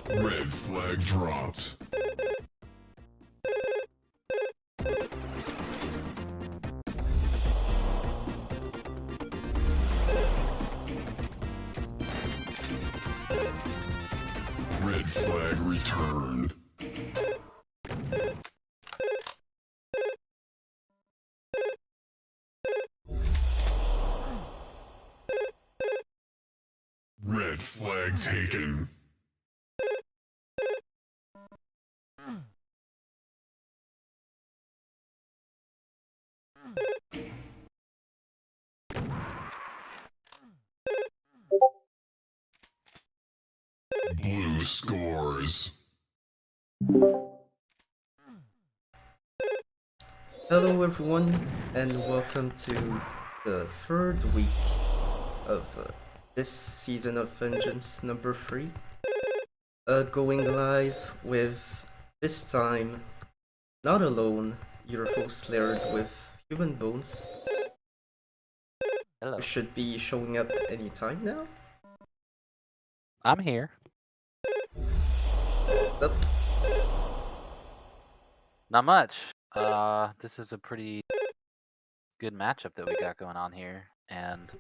Red flag dropped. Red flag returned. Red flag taken. Blue scores. Hello everyone, and welcome to the third week of this season of Vengeance number 3. Going live with, this time, not alone, your host Slaerd with HumanBones. Hello. We should be showing up anytime now. I'm here. Up. Not much. This is a pretty good matchup that we got going on here, and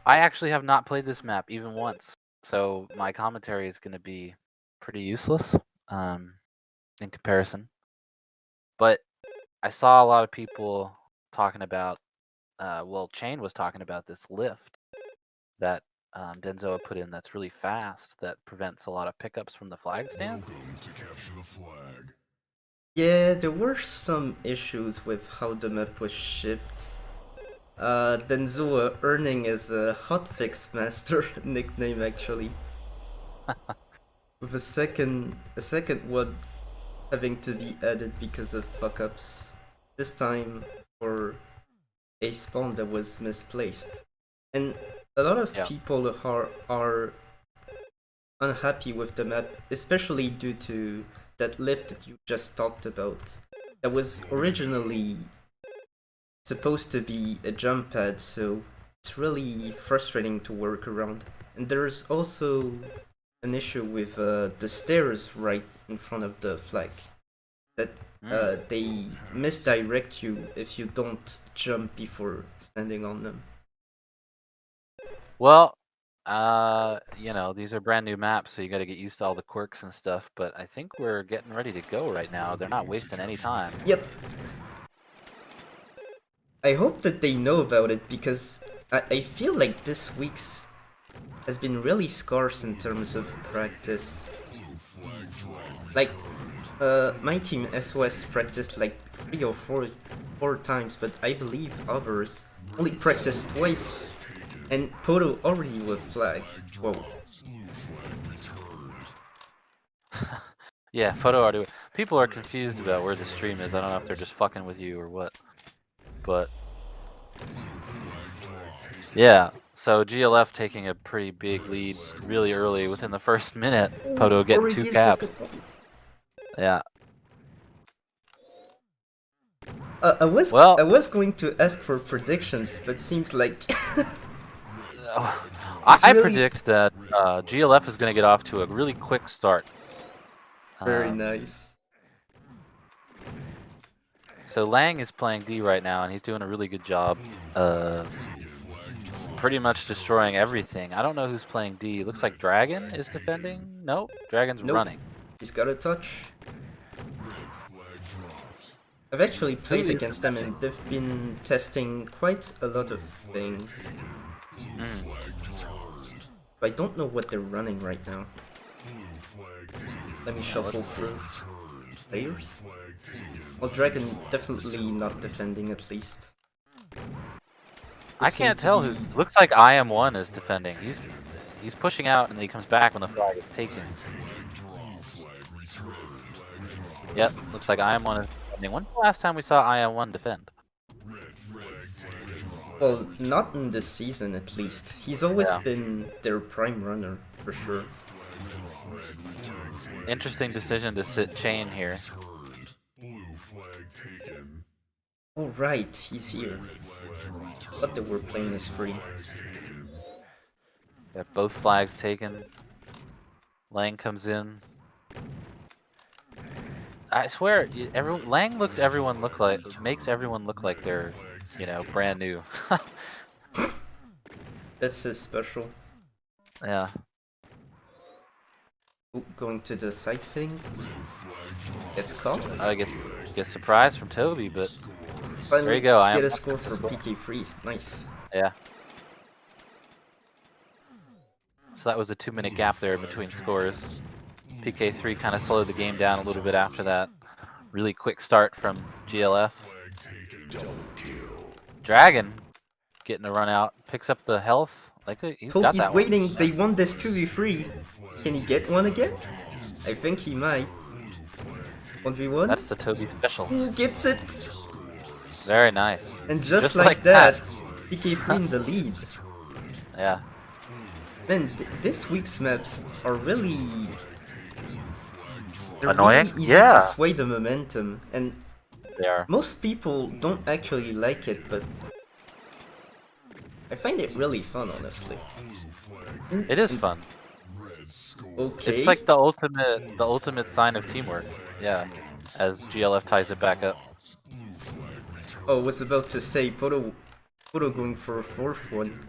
I actually have not played this map even once, so my commentary is going to be pretty useless in comparison. But I saw a lot of people talking about, well, Chain was talking about this lift that Denzoa put in that's really fast that prevents a lot of pickups from the flag stand. Welcome to capture the flag. Yeah, there were some issues with how the map was shipped. Denzoa earning as a hotfix master nickname actually. With a second one having to be added because of fuck-ups. This time for a spawn that was misplaced. And a lot of people are unhappy with the map, especially due to that lift that you just talked about. That was originally supposed to be a jump pad, so it's really frustrating to work around. And there's also an issue with the stairs right in front of the flag. That they misdirect you if you don't jump before standing on them. Well, You know, these are brand new maps, so you got to get used to all the quirks and stuff. But I think we're getting ready to go right now. They're not wasting any time. Yep. I hope that they know about it because I feel like this week's has been really scarce in terms of practice. Like, my team SOS practiced like 3 or 4 times, but I believe others only practiced twice. And Poto already with flag. Whoa. Yeah, photo audio. People are confused about where the stream is. I don't know if they're just fucking with you or what. But yeah, so GLF taking a pretty big lead really early within the first minute. Poto getting 2 caps. Yeah. I was going to ask for predictions, but seems like I really predict that GLF is going to get off to a really quick start. very nice. So Lang is playing D right now, and he's doing a really good job. Pretty much destroying everything. I don't know who's playing D. Looks like Dragon is defending. Nope, Dragon's running. He's got a touch. I've actually played against them, and they've been testing quite a lot of things. I don't know what they're running right now. Let me shuffle through players. Well, Dragon definitely not defending at least. I can't tell who. Looks like IM1 is defending. He's pushing out, and then he comes back when the flag is taken. Yep, looks like IM1 is defending. When's the last time we saw IM1 defend? Well, not in this season at least. He's always been their prime runner, for sure. Interesting decision to sit chain here. Oh right, he's here. But they were playing as free. Yeah, both flags taken. Lang comes in. I swear, Lang makes everyone look like they're, you know, brand new. That's his special. Yeah. Ooh, going to the side thing. Gets caught. I get surprise from Toby, but Finally there you go. I get am a score for PK3. Nice. Yeah. So that was a 2-minute gap there between scores. PK3 kind of slowed the game down a little bit after that really quick start from GLF. Dragon getting a run out, picks up the health. Like he's got He's that waiting. one. They won this 2v3. Can he get one again? I think he might. 1v1. That's the Toby special. Who gets it? Very nice. And just like that, PK3 in the lead. Yeah. Man, this week's maps are really... They're annoying? really easy to sway the momentum, and they are. Most people don't actually like it, but I find it really fun, honestly. It is fun. Okay. It's like the ultimate sign of teamwork. Yeah. As GLF ties it back up. Oh, I was about to say, Poto going for a 4th one.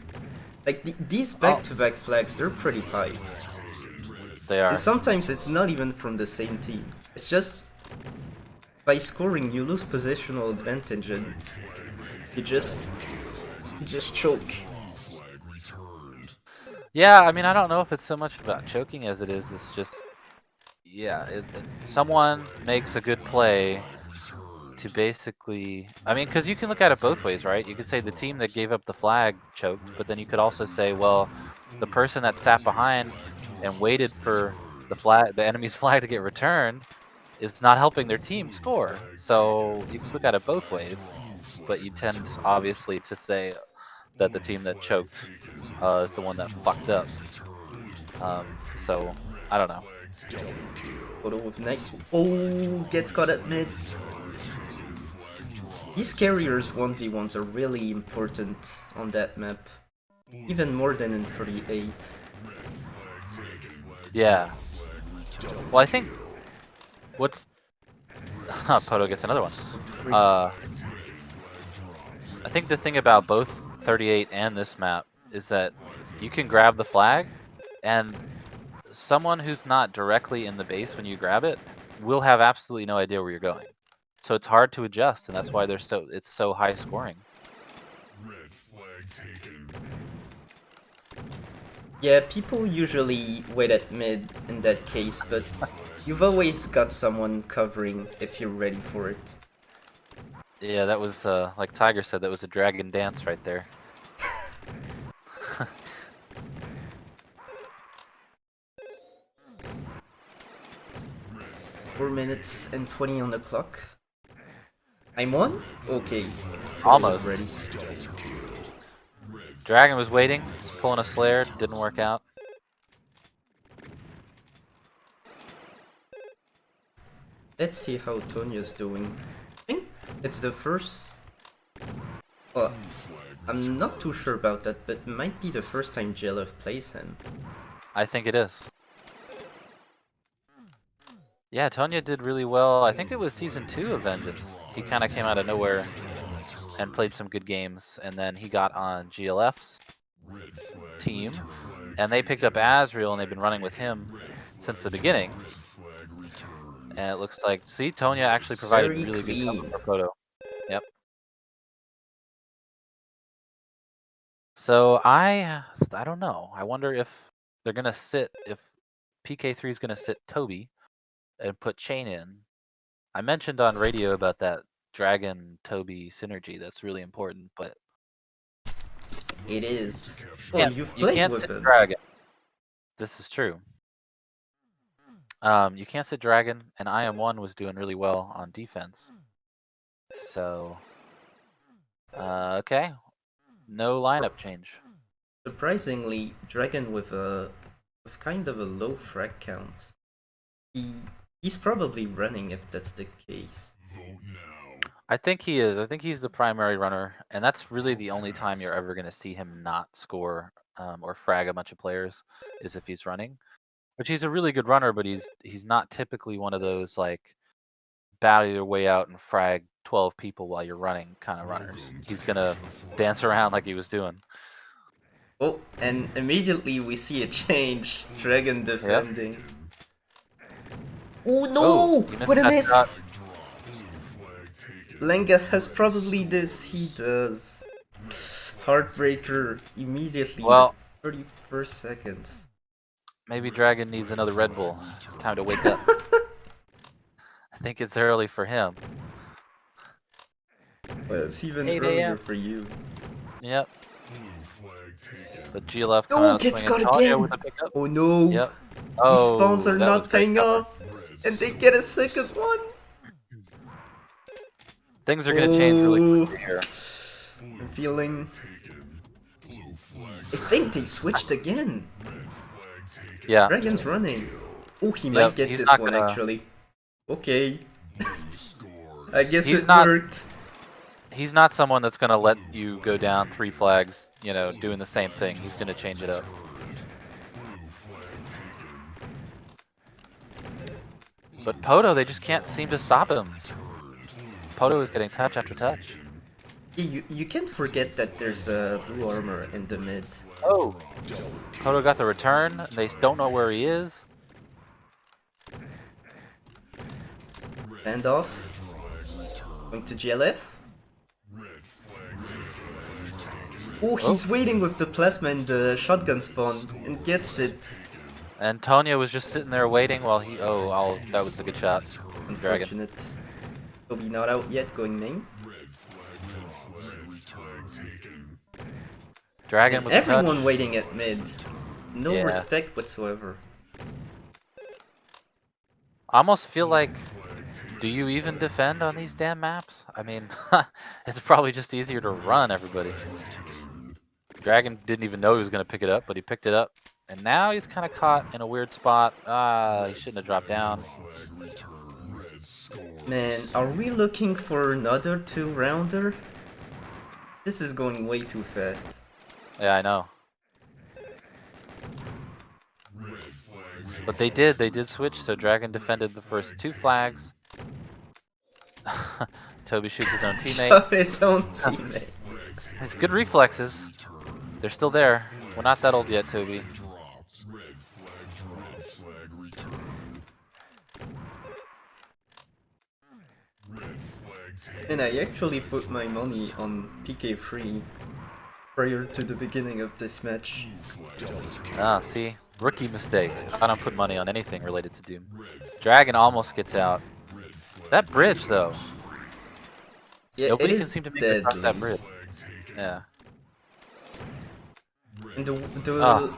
Like, these back-to-back flags, they're pretty high. They are. And sometimes it's not even from the same team. It's just, by scoring, you lose positional advantage and you just choke. Yeah, I mean, I don't know if it's so much about choking as it is, it's just, yeah, someone makes a good play to basically, I mean, because you can look at it both ways, right? You could say the team that gave up the flag choked, but then you could also say, well, the person that sat behind and waited for the enemy's flag to get returned is not helping their team score. So you can look at it both ways, but you tend obviously to say that the team that choked is the one that fucked up. So I don't know. Poto with nice. Oh, gets caught at mid. These carriers 1v1s are really important on that map, even more than in 38. Yeah. Well, I think what's Poto gets another one. I think the thing about both 38 and this map is that you can grab the flag, and someone who's not directly in the base when you grab it will have absolutely no idea where you're going. So it's hard to adjust, and that's why it's so high scoring. Red flag taken. Yeah, people usually wait at mid in that case, but you've always got someone covering if you're ready for it. Yeah, that was like Tiger said, that was a dragon dance right there. 4 minutes and 20 on the clock. I'm on? Okay. Almost. Ready. Dragon was waiting, was pulling a Slaerd, didn't work out. Let's see how Tonya's doing. I think it's the first... Well, I'm not too sure about that, but it might be the first time GLF plays him. I think it is. Yeah, Tonya did really well. I think it was season 2 of Vengeance. He kind of came out of nowhere and played some good games, and then he got on GLF's team, and they picked up Azriel, and they've been running with him since the beginning. And it looks like, see, Tonya actually provided Very really clean. good cover for Photo. Yep. So I don't know. I wonder if they're gonna sit, if PK3 is gonna sit Toby and put Chain in. I mentioned on radio about that Dragon Toby synergy. That's really important, but It is. you Oh, you've you played can't with sit him. Dragon. This is true. You can't sit Dragon, and IM1 was doing really well on defense. So, okay, no lineup change. Surprisingly, Dragon with kind of a low frag count. He's probably running if that's the case. Vote now. I think he is. I think he's the primary runner, and that's really the only time you're ever going to see him not score or frag a bunch of players, is if he's running. Which he's a really good runner, but he's not typically one of those like battle your way out and frag 12 people while you're running kind of runners. He's gonna dance around like he was doing. Oh, and immediately we see a change. Dragon defending. Oh no! Oh, you missed What a that miss! shot. Lenga has probably this. He does. Heartbreaker immediately. Well, 31st seconds. Maybe Dragon needs another Red Bull. It's time to wake up. I think it's early for him. Well, it's even 8 earlier a.m. for you. Yep. Blue flag taken. But GLF Oh, coming out gets swinging. got Talia again! with a pickup. Oh no! Yep. These Oh, spawns are that not was great paying cover. off! And they get a second one! Things are gonna change really quickly here. I'm feeling... Taken. Blue flag. I think they switched again! Red flag taken. Yeah. Dragon's running. Oh, he Yep, might get he's this not one gonna- actually. Okay, Blue scores. I guess He's it not- worked. He's not someone that's gonna let you go down 3 flags, you know, doing the same thing. He's gonna change it up. Blue flag taken. But Poto, they just can't seem to stop him. Poto is getting touch after touch. You can't forget that there's a blue armor in the mid. Oh! Poto got the return. They don't know where he is. Hand off. Going to GLF. Red flag taken. Oh, he's waiting with the plasma and the shotgun spawn and gets it. And Tonya was just sitting there waiting while he... Oh, that was a good shot. Dragon. Unfortunate. Toby not out yet, going main. Red flag taken. Dragon And with the everyone touch. waiting at mid. No Yeah. respect whatsoever. I almost feel like... Do you even defend on these damn maps? I mean, it's probably just easier to run everybody. Dragon didn't even know he was going to pick it up, but he picked it up. And now he's kind of caught in a weird spot. He shouldn't have dropped down. Flag return. Red score. Man, are we looking for another 2-rounder? This is going way too fast. Yeah, I know. Red flag But they did switch, so Dragon defended the first 2 flags. Toby shoots his own teammate. Shove his own teammate. It's good reflexes. They're still there. We're not that old yet, Toby. Dropped. Red flag dropped. Red flag returned. Red flag taken. And I actually put my money on PK3 prior to the beginning of this match. Flag returned. Ah, see? Rookie mistake. I don't put money on anything related to Doom. Dragon almost gets out. Red flag. That bridge, though. Yeah, Nobody it can is seem to make it across that deadly. bridge. Flag taken. Yeah. And Ah.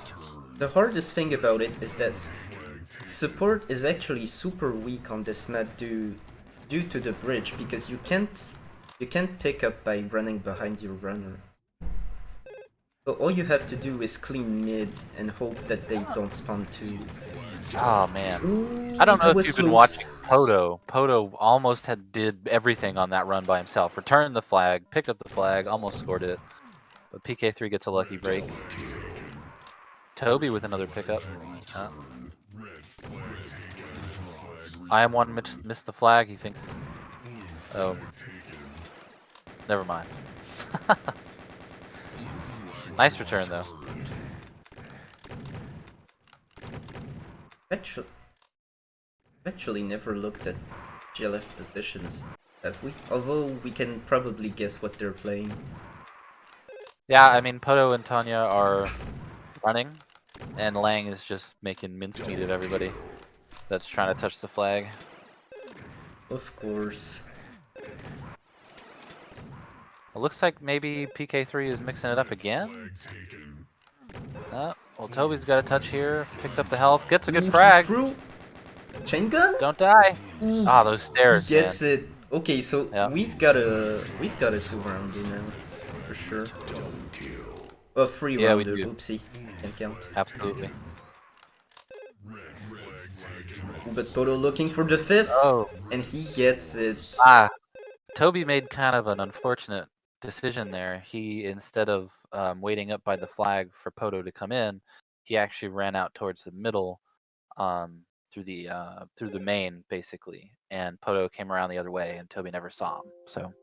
the hardest thing about it is that Flag taken. support is actually super weak on this map due to the bridge, because you can't pick up by running behind your runner. So all you have to do is clean mid and hope that they don't spawn too. Oh, man. Ooh, I don't know that if was you've been close. watching Poto. Poto almost did everything on that run by himself. Returned the flag, picked up the flag, almost scored it. But PK3 gets a lucky break. Toby with another pickup. Red flag taken. Flag I am one missed the flag. He thinks. blue Oh, flag taken. never mind. Nice return though. Actually never looked at GLF positions, have we? Although we can probably guess what they're playing. Yeah, I mean Poto and Tanya are running, and Lang is just making mincemeat of everybody that's trying to touch the flag. Of course. It looks like maybe PK3 is mixing it up again. Flag taken. Well, Toby's got a touch here, picks up the health, gets a good Ooh, he's frag. through. Chain gun? Don't die. Ooh, Ah, those stairs, he gets man. it. Okay, so Yeah. we've got a 2-rounder now, for sure. A 3-rounder, Yeah, we do. oopsie, can count. Absolutely. Red flag taken. But Poto looking for the 5th, Oh, and he gets it. Toby made kind of an unfortunate decision there. He, instead of waiting up by the flag for Poto to come in, he actually ran out towards the middle, through the main basically, and Poto came around the other way, and Toby never saw him. So,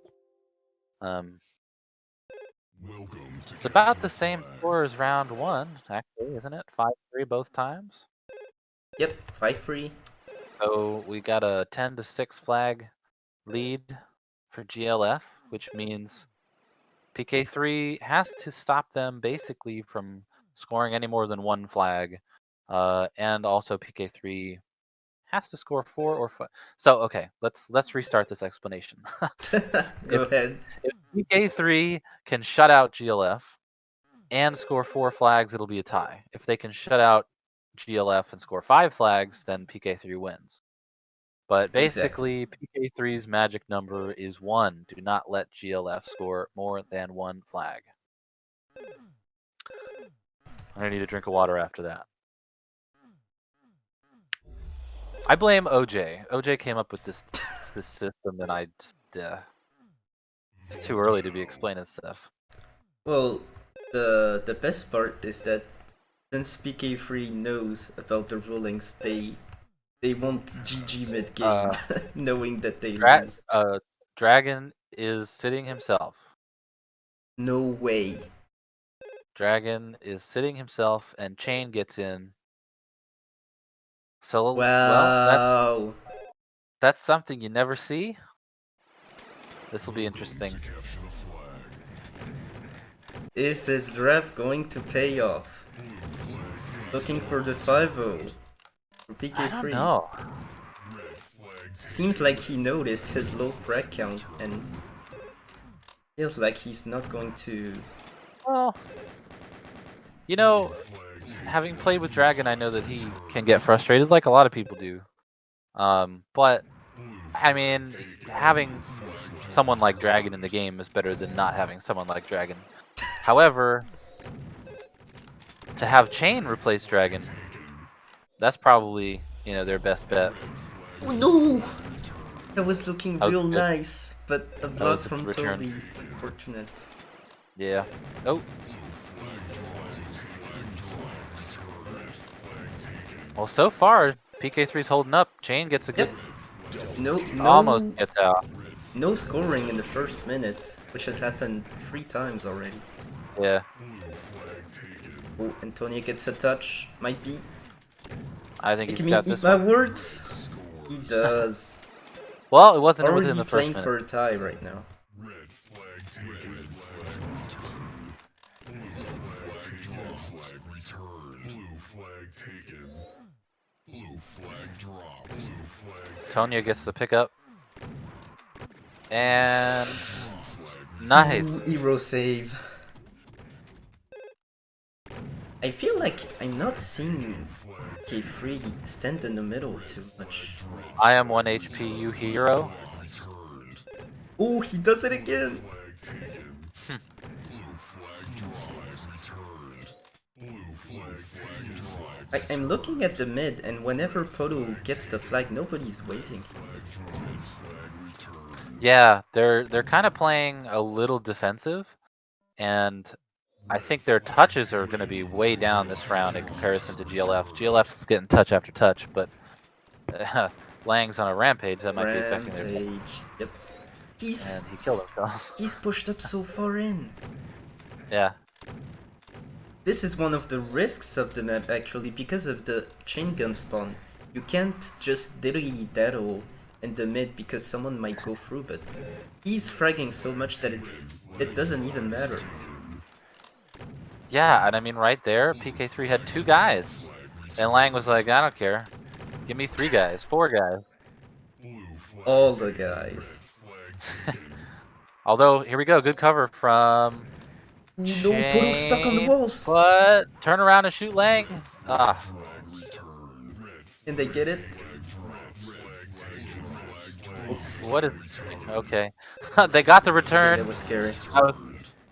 Welcome to it's about the Capture same Flag. score as round one, actually, isn't it? 5-3 both times. Yep, 5-3. So we got a 10-6 flag lead for GLF, which means PK3 has to stop them basically from scoring any more than one flag, and also PK3 has to score 4 or 5. So okay, let's restart this explanation. Go ahead. If PK3 can shut out GLF and score 4 flags, it'll be a tie. If they can shut out GLF and score 5 flags, then PK3 wins. But basically, PK3's magic number is 1. Do not let GLF score more than 1 flag. I'm gonna need a drink of water after that. I blame OJ. OJ came up with this system, and I just it's too early to be explaining stuff. Well, the best part is that since PK3 knows about the rulings, they won't GG mid game, knowing that they lose. Dragon is sitting himself. No way. Dragon is sitting himself, and Chain gets in. So Wow. that's something you never see. This will be interesting. To capture the flag. Is his draft going to pay off? Blue flag taken. Looking for the 5-0 for PK3. I don't know. Red flag taken. Seems like he noticed his low frag count and feels like he's not going to. Well, you know, Flag taken. having played with Dragon, I know that he can get frustrated, like a lot of people do. But I mean, having someone like Dragon in the game is better than not having someone like Dragon. However, to have Chain replace Dragon, that's probably, their best bet. Oh no! That was looking That was real good. nice, but a block was a from return. Toby. Fortunate. Yeah. Oh, well, so far, PK3's holding up. Chain gets a good, No, almost gets out. no scoring in the first minute, which has happened 3 times already. Yeah. Blue flag taken. Oh, Antonio gets a touch. Might be. I think Make he's me got eat this my one. words. He does. Well, it wasn't Or are within you the first playing minute. for a tie right now? Red flag taken. Red flag returned. Blue flag returned. Blue flag taken. Blue flag dropped. Blue flag Tonya gets the pickup. And flag nice. Ooh, hero save. I feel like I'm not seeing K3 stand in the middle too much. I am 1 HP, you hero. returned. Oh, he does it again! Flag taken. Blue flag drive returned. Blue flag taken. I'm looking at the mid, and whenever Poto gets the flag, nobody's waiting. Yeah, they're kind of playing a little defensive, and I think their touches are going to be way down this round in comparison to GLF. GLF is getting touch after touch, but Lang's on a rampage that might be affecting their. Rampage. Yep. And he killed himself. He's pushed up so far in. Yeah. This is one of the risks of the map actually, because of the chain gun spawn. You can't just dilly daddle in the mid because someone might go through, but he's fragging so much that it doesn't even matter. Yeah, and I mean right there, PK3 had 2 guys. And Lang was like, I don't care. Give me 3 guys, 4 guys. All the guys. Although, here we go, good cover from No, Poto's stuck on the walls. But turn around and shoot Lang. Ah. Can they get it? What is... Okay. They got the return. Okay, that was scary.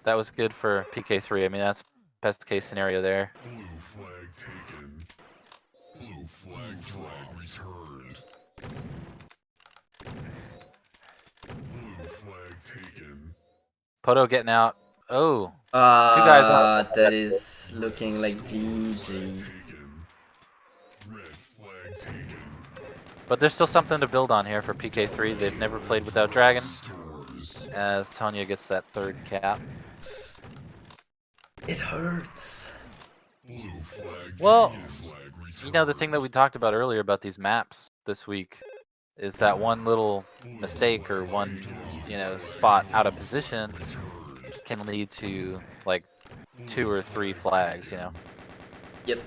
That was good for PK3. I mean, that's best case scenario there. Blue flag taken. Blue flag flag returned. Blue flag taken. Poto getting out. Oh. 2 guys out. That is looking like GG. Taken. Red flag taken. But there's still something to build on here for PK3. They've never played without Dragon. As Tonya gets that 3rd cap. It hurts. Blue flag Well, taken. Flag you know, the thing that we talked about earlier about these maps this week is that one little mistake or one, you know, spot out of position can lead to like 2 or 3 flags, you know. Yep.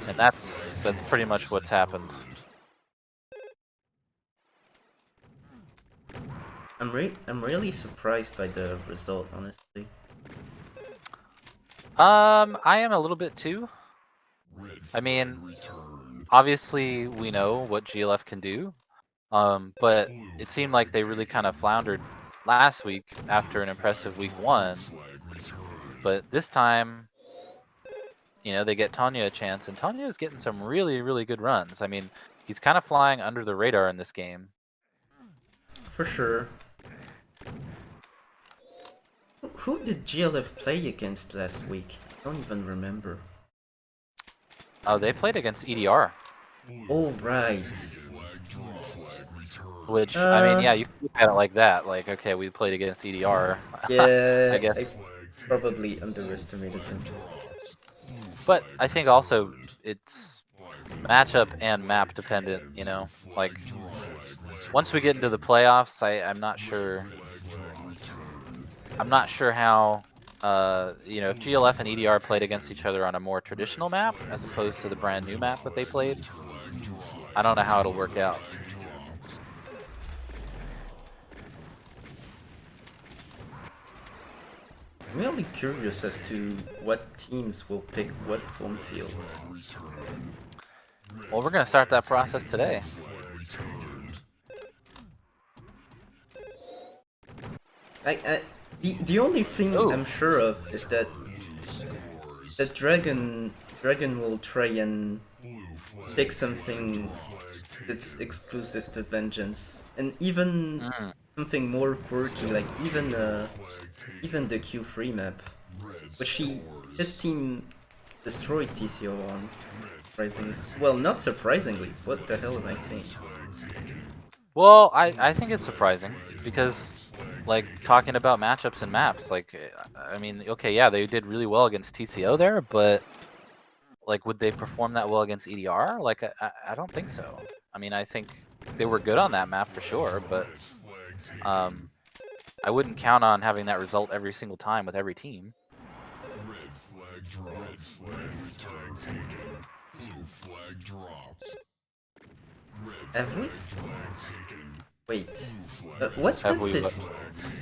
And that's pretty much what's happened. I'm really surprised by the result, honestly. I am a little bit too. I mean, obviously we know what GLF can do. But it seemed like they really kind of floundered last week after an impressive week 1. But this time, you know, they get Tonya a chance, and Tonya is getting some really, really good runs. I mean, he's kind of flying under the radar in this game. For sure. Who did GLF play against last week? I don't even remember. Oh, they played against EDR. Oh, right. Which, I mean, yeah, you can look at it like that. Like, okay, we played against EDR. Yeah, I guess. I probably underestimated them. But I think also it's matchup and map dependent, you know? Like, once we get into the playoffs, I'm not sure. I'm not sure how, you know, if GLF and EDR played against each other on a more traditional map as opposed to the brand new map that they played, I don't know how it'll work out. I'm really curious as to what teams will pick what home fields. Well, we're going to start that process today. The only thing Ooh. I'm sure of is that Dragon will try and pick something that's exclusive to Vengeance, and even something more quirky, like even the Q3 map, which his team destroyed TCO on. Well, not surprisingly. What the hell am I saying? Well, I think it's surprising because, like, talking about matchups and maps, like, I mean, okay, yeah, they did really well against TCO there, but like, would they perform that well against EDR? Like, I don't think so. I mean, I think they were good on that map for sure, but I wouldn't count on having that result every single time with every team. Red flag dropped. Red flag return taken. Blue flag dropped. Red Have we? flag taken. Wait. Blue flag What Have map we did what?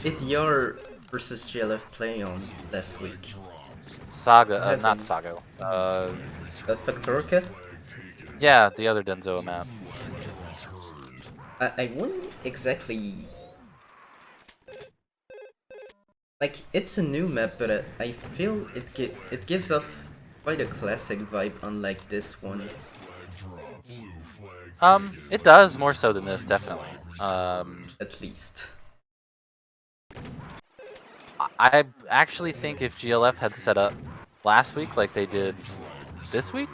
EDR versus GLF play on last week? dropped. Saga, I not haven't- Saga. Factorica? Yeah, the other Denzo map. I wouldn't exactly... Like, it's a new map, but I feel it gives off quite a classic vibe, unlike this one. It does more so than this, definitely. At least. I actually think if GLF had set up last week like they did this week,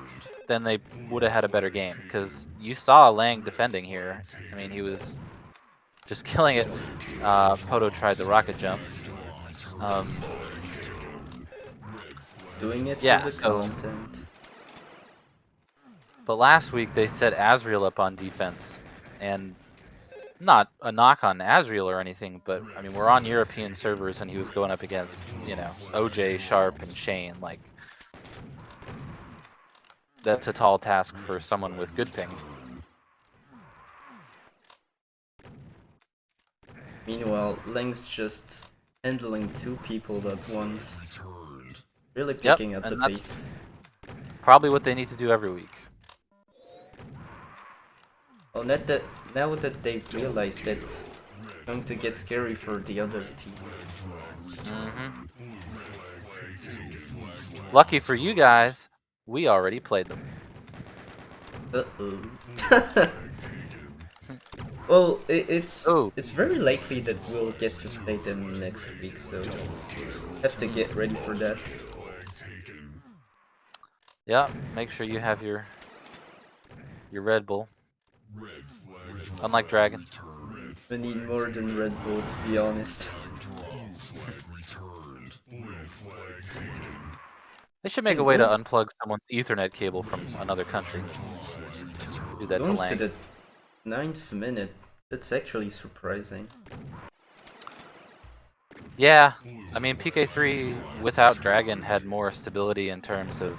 then they would have had a better game. Because you saw Lang defending here. I mean, he was just killing it. Poto tried the rocket jump. Doing it Yeah, for the so- content. But last week they set Azriel up on defense, and not a knock on Azriel or anything, but I mean we're on European servers and he was going up against, you know, OJ, Sharp, and Shane. Like, that's a tall task for someone with good ping. Meanwhile, Lang's just handling two people at once. Really Yep, picking up and the that's- pace. Probably what they need to do every week. Well, now that they've realized that it's going to get scary for the other team. Lucky for you guys, we already played them. Uh-oh. Well, it's Oh. very likely that we'll get to play them next week, so have to get ready for that. Yeah, make sure you have your Red Bull. Unlike Dragon. We need more than Red Bull, to be honest. They should make a way to unplug someone's Ethernet cable from another country. Do that to Going Lang. to the 9th minute, that's actually surprising. Yeah, I mean PK3 without Dragon had more stability in terms of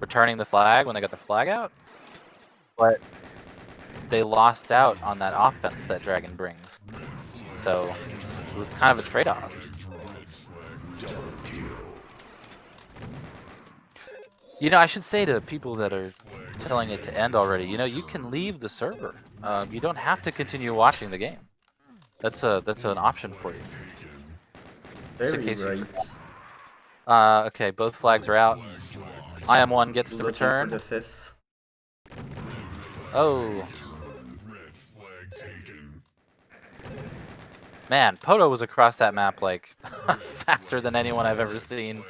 returning the flag when they got the flag out, but they lost out on that offense that Dragon brings. So it was kind of a trade-off. You know, I should say to people that are telling it to end already, you know, you can leave the server. You don't have to continue watching the game. That's an option for you. Just in Very case you right. okay, both flags are out. IM1 gets the Looking return. for the 5th. Oh. Man, Poto was across that map like faster than anyone I've ever seen.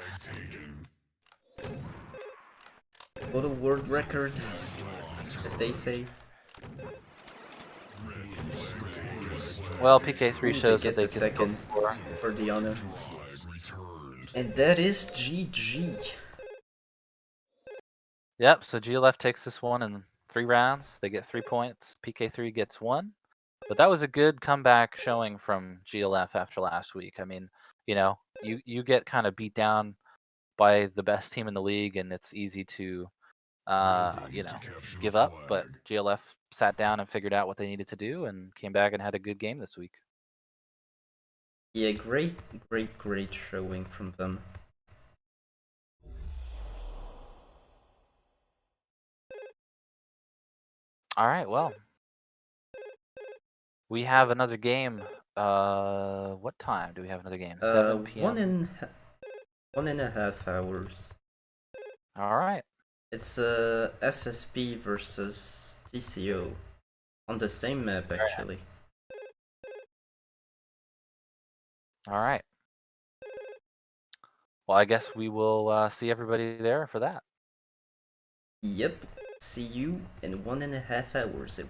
What a world record, as they say. Well, PK3 Ooh, shows they that get they the can second score. for the honor. And that is GG. Yep, so GLF takes this one in 3 rounds. They get 3 points. PK3 gets 1. But that was a good comeback showing from GLF after last week. I mean, you know, you get kind of beat down by the best team in the league, and it's easy to, you know, give up. But GLF sat down and figured out what they needed to do and came back and had a good game this week. Yeah, great showing from them. All right, well, we have another game. What time do we have another game? 7 p.m. 1.5 hours. All right. It's SSP versus TCO on the same map actually. All right. Well, I guess we will see everybody there for that. Yep. See you in 1.5 hours.